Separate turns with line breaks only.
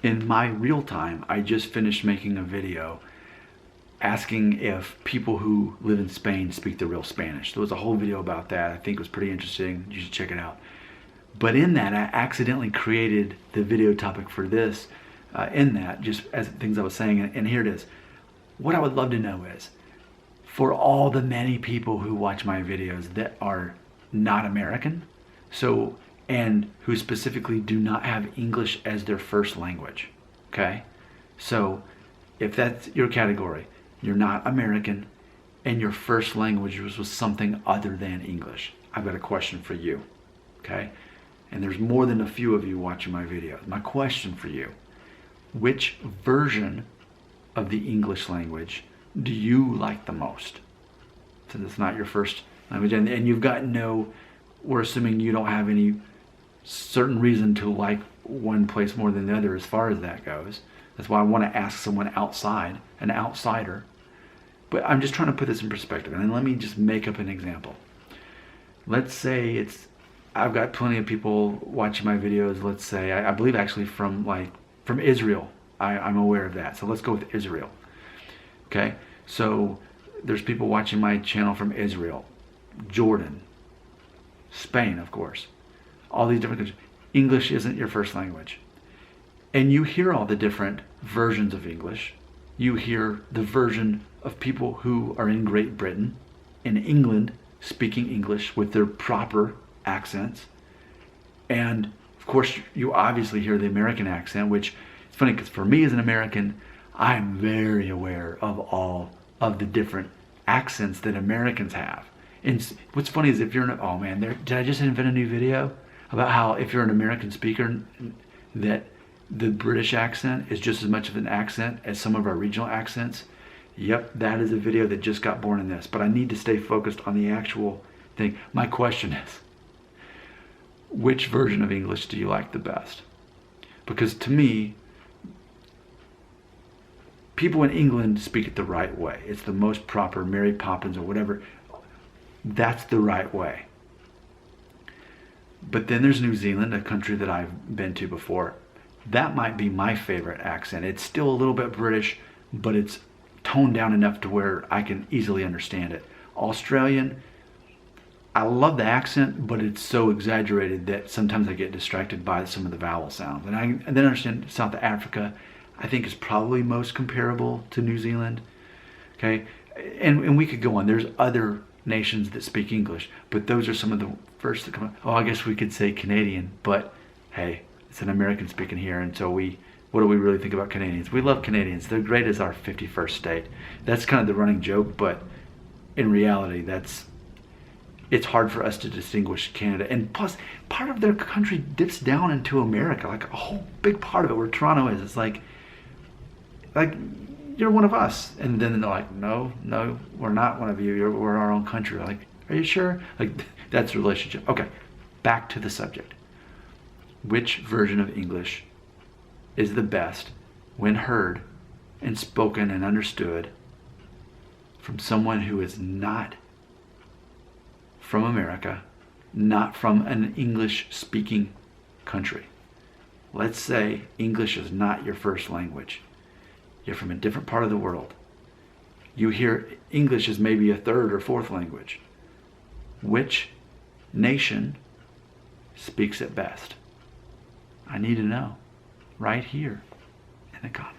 In my real time, I just finished making a video asking if people who live in Spain speak the real Spanish. There was a whole video about that. I think it was pretty interesting. You should check it out. But in that, I accidentally created the video topic for this, in that, just as things I was saying, and here it is. What I would love to know is, for all the many people who watch my videos that are not American, and who specifically do not have English as their first language, okay? So if that's your category, you're not American and your first language was something other than English, I've got a question for you, okay? And there's more than a few of you watching my videos. My question for you, which version of the English language do you like the most? Since it's not your first language, and you've got we're assuming you don't have any certain reason to like one place more than the other as far as that goes. That's why I want to ask someone outside, an outsider. But I'm just trying to put this in perspective, and then let me just make up an example. Let's say I've got plenty of people watching my videos, let's say, I believe actually from Israel. I'm aware of that. So let's go with Israel. Okay, so there's people watching my channel from Israel, Jordan, Spain, of course, all these different countries. English isn't your first language. And you hear all the different versions of English. You hear the version of people who are in Great Britain, in England, speaking English with their proper accents. And of course, you obviously hear the American accent, which is funny because for me as an American, I'm very aware of all of the different accents that Americans have. And what's funny is if you're oh man, did I just invent a new video about how if you're an American speaker, that the British accent is just as much of an accent as some of our regional accents? Yep, that is a video that just got born in this, but I need to stay focused on the actual thing. My question is, which version of English do you like the best? Because to me, people in England speak it the right way. It's the most proper, Mary Poppins or whatever. That's the right way. But then there's New Zealand, a country that I've been to before. That might be my favorite accent. It's still a little bit British, but it's toned down enough to where I can easily understand it. Australian, I love the accent, but it's so exaggerated that sometimes I get distracted by some of the vowel sounds. And then understand South Africa, I think is probably most comparable to New Zealand. Okay, and we could go on. There's other nations that speak English, but those are some of the first that come up. Oh, I guess we could say Canadian, but hey, it's an American speaking here, and so what do we really think about Canadians? We love Canadians. They're great as our 51st state. That's kind of the running joke, but in reality, it's hard for us to distinguish Canada. And plus, part of their country dips down into America, like a whole big part of it, where Toronto is. It's like you're one of us. And then they're like, no, we're not one of you. We're our own country. Like, are you sure? Like, that's the relationship. Okay, back to the subject. Which version of English is the best when heard and spoken and understood from someone who is not from America, not from an English-speaking country? Let's say English is not your first language. You're from a different part of the world. You hear English as maybe a third or fourth language. Which nation speaks it best? I need to know right here in the comments.